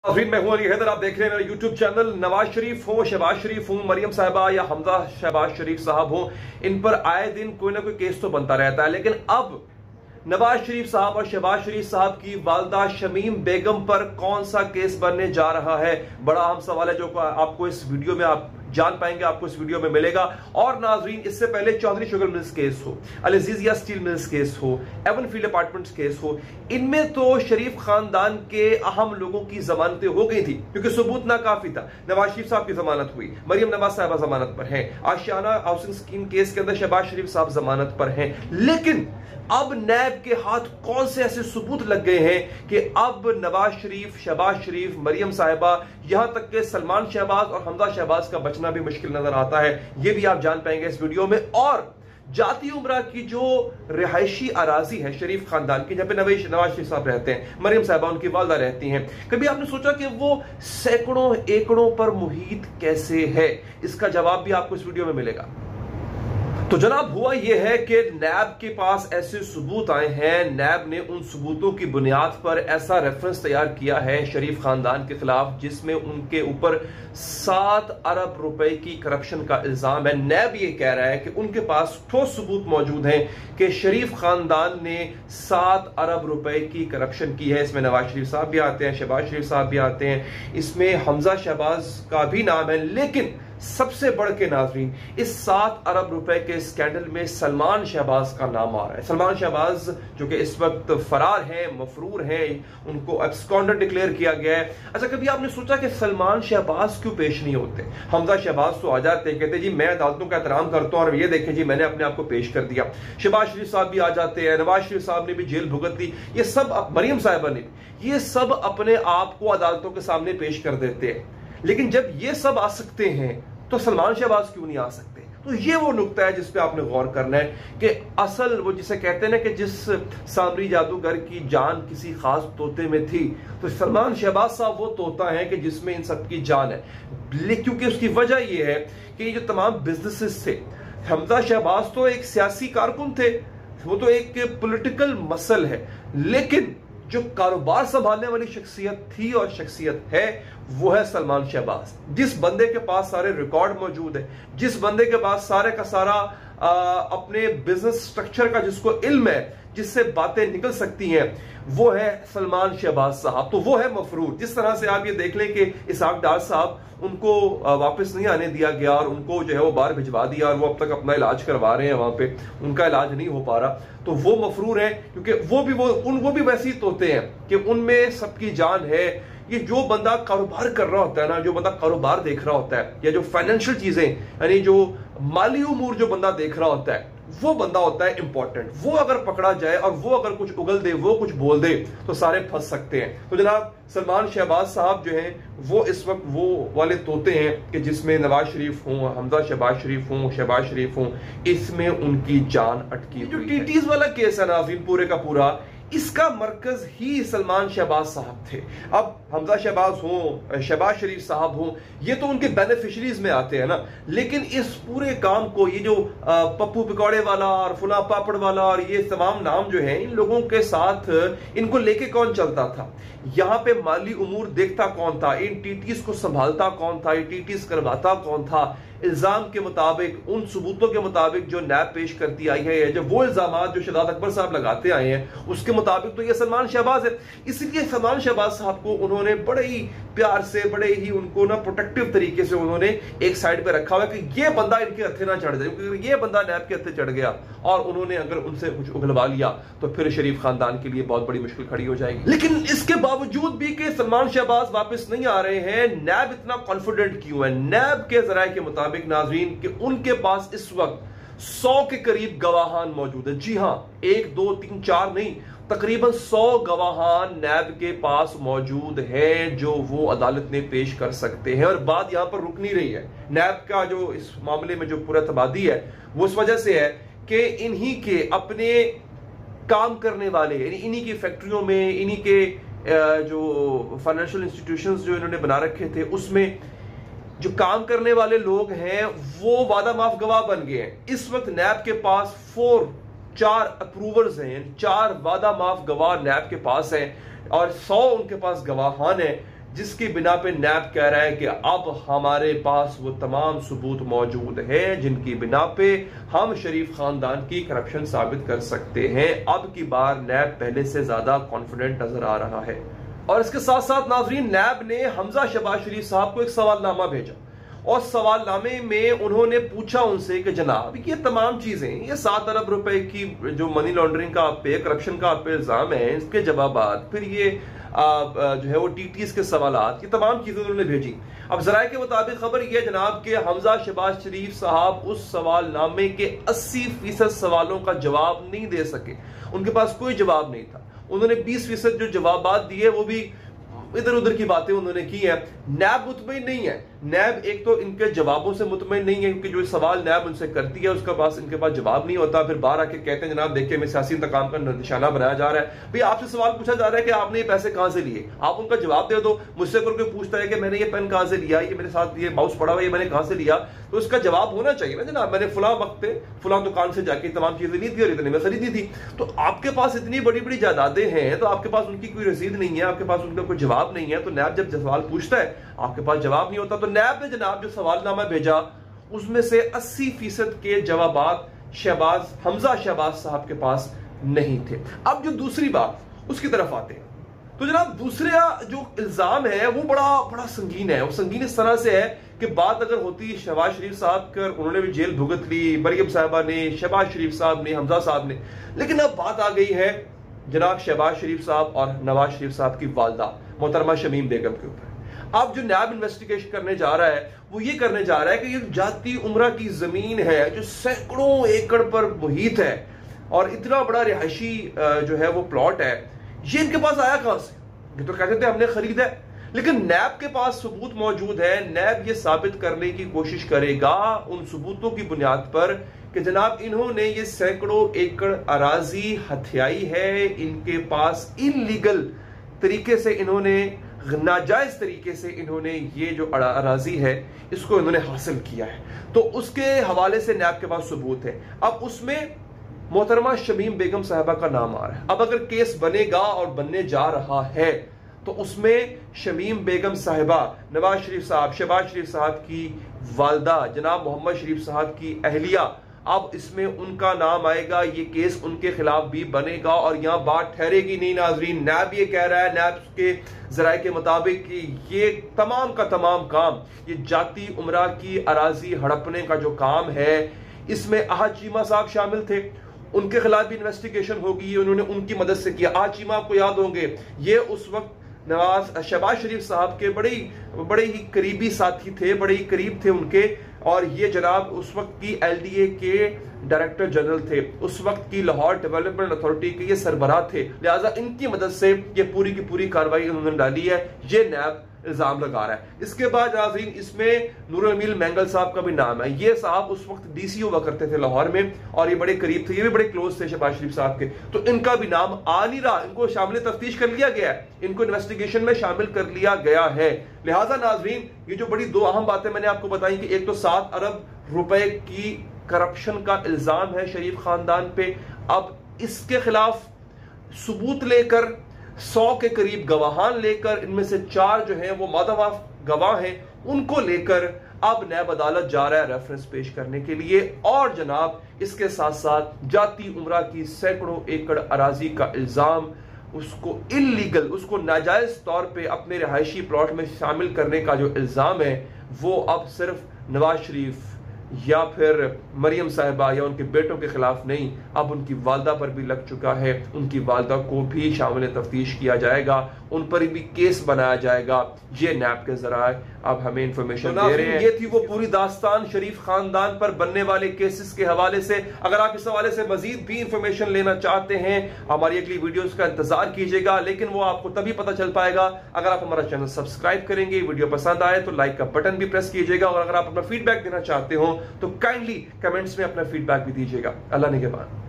मैं हूं अली हैदर। आप देख रहे हैं मेरा यूट्यूब चैनल। नवाज शरीफ हो, शहबाज शरीफ हो, मरियम साहिबा या हमजा शहबाज शरीफ साहब हो, इन पर आए दिन कोई ना कोई केस तो बनता रहता है। लेकिन अब नवाज शरीफ साहब और शहबाज शरीफ साहब की वालदा शमीम बेगम पर कौन सा केस बनने जा रहा है, बड़ा अहम सवाल है जो आपको इस वीडियो में आप जान पाएंगे, आपको इस वीडियो में मिलेगा। और नाजरीन, इससे पहले चौधरी शुगर मिल्स केस हो, अल अजीजिया स्टील मिल्स केस हो, एवन फील्ड अपार्टमेंट्स केस हो, इनमें तो शरीफ खानदान के अहम लोगों की जमानतें हो गई थी क्योंकि सबूत नाकाफी था। नवाज शरीफ साहब की जमानत हुई, मरियम नवाज साहबा जमानत पर हैं, आशियाना हाउसिंग स्कीम केस के अंदर शहबाज शरीफ साहब जमानत पर हैं। लेकिन अब नैब के हाथ कौन से ऐसे सबूत लग गए हैं कि अब नवाज शरीफ, शहबाज शरीफ, मरियम साहिबा, यहां तक के सलमान शहबाज और हमजा शहबाज का बचना भी मुश्किल नजर आता है। यह भी आप जान पाएंगे इस वीडियो में। और जाती उम्रा की जो रिहायशी अराजी है शरीफ खानदान की, जहां पे नवाज शरीफ साहब रहते हैं, मरियम साहिबा उनकी वालदा रहती हैं, कभी आपने सोचा कि वो सैकड़ों एकड़ों पर मुहित कैसे है? इसका जवाब भी आपको इस वीडियो में मिलेगा। तो जनाब, हुआ यह है कि नैब के पास ऐसे सबूत आए हैं। नैब ने उन सबूतों की बुनियाद पर ऐसा रेफरेंस तैयार किया है शरीफ खानदान के खिलाफ जिसमें उनके ऊपर 7 अरब रुपए की करप्शन का इल्जाम है। नैब ये कह रहा है कि उनके पास ठोस सबूत मौजूद हैं कि शरीफ खानदान ने 7 अरब रुपए की करप्शन की है। इसमें नवाज शरीफ साहब भी आते हैं, शहबाज शरीफ साहब भी आते हैं, इसमें हमजा शहबाज का भी नाम है। लेकिन सबसे बढ़ के नाजरीन, इस 7 अरब रुपए के स्कैंडल में सलमान शहबाज का नाम आ रहा है। सलमान शहबाज जो कि इस वक्त फरार हैं, मफरूर हैं, उनको एब्सकॉन्डर डिक्लेयर किया गया है। अच्छा, कभी आपने सोचा कि सलमान शहबाज क्यों पेश नहीं होते? हमजा शहबाज तो आ जाते, कहते जी मैं अदालतों का एहतराम करता हूं और ये देखें जी मैंने अपने आप को पेश कर दिया। शहबाज शरीफ साहब भी आ जाते हैं, नवाज शरीफ साहब ने भी जेल भुगत दी, ये सब, मरियम साहिबा ने, ये सब अपने आप को अदालतों के सामने पेश कर देते हैं। लेकिन जब ये सब आ सकते हैं तो सलमान शहबाज क्यों नहीं आ सकते? तो ये वो नुक्ता है जिस पे आपने गौर करना है कि असल वो जिसे कहते हैं ना कि जिस सामरी जादूगर की जान किसी खास तोते में थी, तो सलमान शहबाज साहब वो तोता है कि जिसमें इन सब की जान है। क्योंकि उसकी वजह यह है कि ये जो तमाम बिजनेसेस थे, हमजा शहबाज तो एक सियासी कारकुन थे, वो तो एक पॉलिटिकल मसल है, लेकिन जो कारोबार संभालने वाली शख्सियत थी और शख्सियत है वो है सलमान शहबाज। जिस बंदे के पास सारे रिकॉर्ड मौजूद है, जिस बंदे के पास सारे का सारा अपने बिजनेस स्ट्रक्चर का जिसको इल्म है, जिससे बातें निकल सकती हैं, वो है सलमान शहबाज साहब। तो वो है मफरूर। जिस तरह से आप ये देख लें कि इसहाक डार साहब, उनको वापस नहीं आने दिया गया और उनको जो है वो बाहर भिजवा दिया और वो अब तक अपना इलाज करवा रहे हैं, वहां पे उनका इलाज नहीं हो पा रहा, तो वो मफरूर है क्योंकि वो भी वैसे ही तोते हैं कि उनमें सबकी जान है। ये जो बंदा कारोबार कर रहा होता है ना, जो बंदा कारोबार देख रहा होता है, या जो फाइनेंशियल चीजें यानी जो माली उमूर जो बंदा देख रहा होता है, वो बंदा होता है इंपॉर्टेंट। वो अगर पकड़ा जाए और वो अगर कुछ उगल दे, वो कुछ बोल दे, तो सारे फंस सकते हैं। तो जनाब, सलमान शहबाज साहब जो हैं वो इस वक्त वो वाले तोते हैं कि जिसमें नवाज शरीफ हों, हमजा शहबाज शरीफ हों, शहबाज शरीफ हों, इसमें उनकी जान अटकी। जो टीटीज वाला केस है नाज़रीन, पूरे का पूरा इसका मरकज ही सलमान शहबाज साहब थे। अब हमजा शहबाज हों, शहबाज शरीफ साहब हों, ये तो उनके बेनिफिशरीज में आते हैं ना। लेकिन इस पूरे काम को ये जो पप्पू पकौड़े वाला और फुला पापड़ वाला और ये तमाम नाम जो हैं, इन लोगों के साथ इनको लेके कौन चलता था? यहां पे माली उमूर देखता कौन था? इन टीटीज को संभालता कौन था? ये टीटीज करवाता कौन था? इल्जाम के मुताबिक, उन सबूतों के मुताबिक जो नैब पेश करती आई है, जो वो इल्जाम जो शहजाद अकबर साहब लगाते आए हैं, उसके मुताबिक तो ये सलमान शहबाज है। इसलिए सलमान शहबाज साहब को उन्होंने बड़े ही प्यार से, बड़े ही उनको ना प्रोटेक्टिव तरीके से उन्होंने एक साइड पे रखा हुआ है कि ये बंदा इनके हथे ना चढ़ जाए, क्योंकि ये बंदा नैब के हथे चढ़ गया और उन्होंने अगर उनसे कुछ उगलवा लिया तो फिर शरीफ खानदान के लिए बहुत बड़ी मुश्किल खड़ी हो जाएगी। लेकिन इसके बावजूद भी कि सलमान शहबाज वापस नहीं आ रहे हैं, नैब इतना कॉन्फिडेंट क्यों है? नैब के जराये के मुताबिक नाजरीन कि उनके पास इस वक्त 100 के करीब गवाहान मौजूद है। जी हां, 1 2 3 4 नहीं, तकरीबन 100 गवाहान नैब के पास मौजूद हैं जो वो अदालत में पेश कर सकते हैं। और बात यहां पर रुक नहीं रही है। नैब का जो इस मामले में जो पूरा तबादी है वो इस वजह से है कि इन्हीं के अपने काम करने वाले, इन्हीं की फैक्ट्रियों में, इन्हीं के जो फाइनेंशियल इंस्टीट्यूशंस जो इन्होंने बना रखे थे, उसमें जो काम करने वाले लोग हैं वो वादा माफ गवाह बन गए हैं। इस वक्त नैब के पास 4 अप्रूवर्स हैं, 4 वादा माफ गवाह नैब के पास हैं और 100 उनके पास गवाहान है जिसकी बिना पे नैब कह रहा है कि अब हमारे पास वो तमाम सबूत मौजूद हैं जिनकी बिना पे हम शरीफ खानदान की करप्शन साबित कर सकते हैं। अब की बार नैब पहले से ज्यादा कॉन्फिडेंट नजर आ रहा है। और इसके साथ साथ नाजरीन, नैब ने हमजा शहबाज शरीफ साहब को एक सवालनामा भेजा और सवालनामे में उन्होंने पूछा उनसे कि जनाब ये तमाम चीजें, ये 7 अरब रुपए की जो मनी लॉन्ड्रिंग का आप पे, करप्शन का आप पे इल्जाम है, इसके जवाबात, फिर ये जो है वो टीटीएस के सवालात, ये तमाम चीजें उन्होंने भेजी। अब जराये के मुताबिक खबर यह है जनाब कि हमजा शहबाज शरीफ साहब उस सवालनामे के 80% सवालों का जवाब नहीं दे सके। उनके पास कोई जवाब नहीं था। उन्होंने 20% जो जवाब दिए वो भी इधर उधर की बातें उन्होंने की हैं। नैब मुतमईन नहीं है। नैब एक तो इनके जवाबों से मुतमईन नहीं है क्योंकि जो सवाल नैब उनसे करती है उसका पास इनके पास जवाब नहीं होता। फिर बाहर आके कहते हैं जनाब देखिए हमें सियासी इंतकाम का निशाना बनाया जा रहा है। भाई आपसे सवाल पूछा जा रहा है कि आपने ये पैसे कहां से लिए, आप उनका जवाब दे दो। मुझसे कोई पूछता है कि मैंने ये पेन कहां से लिया, ये मेरे साथ ये बाउस पड़ा हुआ, ये मैंने कहां से लिया, तो उसका जवाब होना चाहिए ना जनाब मैंने फुला वक्त पे फुला दुकान से जाके तमाम चीजें ली थी और इतने में खरीदी थी। तो आपके पास इतनी बड़ी बड़ी जायदादें हैं तो आपके पास उनकी कोई रसीद नहीं है, आपके पास उनका कोई जवाब नहीं है। तो नैब जब सवाल पूछता है आपके पास जवाब नहीं होता। तो नैब ने जनाब जो सवालनामा भेजा उसमें से 80% के जवाबात हमजा शहबाज साहब के पास नहीं थे। अब जो दूसरी बात उसकी तरफ आते हैं तो जनाब दूसरा जो इल्जाम है वो बड़ा संगीन है। वो संगीन इस तरह से है कि बात अगर होती शहबाज शरीफ साहब कर, उन्होंने भी जेल भुगत ली, मरियम साहिबा ने, शहबाज शरीफ साहब ने, हमजा साहब ने, लेकिन अब बात आ गई है जनाब शहबाज शरीफ साहब और नवाज शरीफ साहब की वालदा मोहतरमा शमीम बेगम के ऊपर। अब जो नैब इन्वेस्टिगेशन करने जा रहा है वो ये करने जा रहा है कि ये जाती उम्रा की जमीन है जो सैकड़ों एकड़ पर मुहित है और इतना बड़ा रिहायशी जो है वो प्लॉट है, ये इनके पास आया कहां से? ये तो कहते थे हमने खरीदा है, लेकिन नैब के पास सबूत मौजूद है। नैब ये साबित करने की कोशिश करेगा उन सबूतों की बुनियाद पर कि जनाब इन्होंने ये सैकड़ों एकड़ अराजी हथियाई है, इनके पास इलीगल तरीके से इन्होंने, नाजायज तरीके से इन्होंने ये जो अराजी है इसको इन्होंने हासिल किया है। तो उसके हवाले से नैब के पास सबूत है। अब उसमें मोहतरमा शमीम बेगम साहिबा का नाम आ रहा है। अब अगर केस बनेगा और बनने जा रहा है तो उसमें शमीम बेगम साहिबा, नवाज शरीफ साहब, शहबाज शरीफ साहब की वालदा, जनाब मोहम्मद शरीफ साहब की अहलिया, अब इसमें उनका नाम आएगा। ये केस उनके खिलाफ भी बनेगा और यहां बात ठहरेगी नहीं नाजरीन। नैब ये कह रहा है, नैब के जराये के मुताबिक कि ये तमाम का तमाम काम, ये जाती उमरा की अराजी हड़पने का जो काम है इसमें आहद चीमा साहब शामिल थे, उनके खिलाफ भी इन्वेस्टिगेशन होगी। उन्होंने उनकी मदद से किया। आहद चीमा आपको याद होंगे, ये उस वक्त शहबाज शरीफ साहब के बड़े ही करीबी साथी थे, बड़े ही करीब थे उनके, और ये जनाब उस वक्त की एलडीए के डायरेक्टर जनरल थे, उस वक्त की लाहौर डेवलपमेंट अथॉरिटी के ये सरबराह थे। लिहाजा इनकी मदद से ये पूरी की पूरी कार्रवाई उन्होंने डाली है, ये नैब इल्जाम लगा रहा है। इसके बाद नाज़रीन इसमें नूरुल अमीन मैंगल साहब का भी नाम है। ये साहब उस वक्त डीसी हुआ करते थे लाहौर में और ये बड़े करीब थे, ये भी बड़े क्लोज थे शहबाज शरीफ साहब के, तो इनका भी नाम आ नहीं रहा। इनको शामिल तफ्तीश कर लिया गया है, इनको इन्वेस्टिगेशन में शामिल कर लिया गया है। लिहाजा नाजरीन ये जो बड़ी दो अहम बातें मैंने आपको बताई कि एक तो 7 अरब रुपए की करप्शन का इल्जाम है शरीफ खानदान पे। अब इसके खिलाफ सबूत लेकर 100 के करीब गवाहान लेकर, इनमें से 4 जो हैं वो मादावाफ गवाह हैं, उनको लेकर अब नैब अदालत जा रहा है रेफरेंस पेश करने के लिए। और जनाब इसके साथ साथ जाती उमरा की सैकड़ों एकड़ अराजी का इल्जाम, उसको इल्लीगल, उसको नाजायज तौर पे अपने रिहायशी प्लॉट में शामिल करने का जो इल्जाम है वो अब सिर्फ नवाज शरीफ या फिर मरियम साहिबा या उनके बेटों के खिलाफ नहीं, अब उनकी वालदा पर भी लग चुका है। उनकी वालदा को भी शामिल तफ्तीश किया जाएगा, उन पर भी केस बनाया जाएगा। ये नैब के जराए अब हमें इंफॉर्मेशन दे रहे हैं। ये थी वो पूरी दास्तान शरीफ खानदान पर बनने वाले केसेस के हवाले से। अगर आप इस हवाले से मजीद भी इंफॉर्मेशन लेना चाहते हैं हमारी अगली वीडियोस का इंतजार कीजिएगा, लेकिन वो आपको तभी पता चल पाएगा अगर आप हमारा चैनल सब्सक्राइब करेंगे। वीडियो पसंद आए तो लाइक का बटन भी प्रेस कीजिएगा और अगर आप अपना फीडबैक देना चाहते हो तो काइंडली कमेंट्स में अपना फीडबैक भी दीजिएगा। अल्लाह ने के बाद।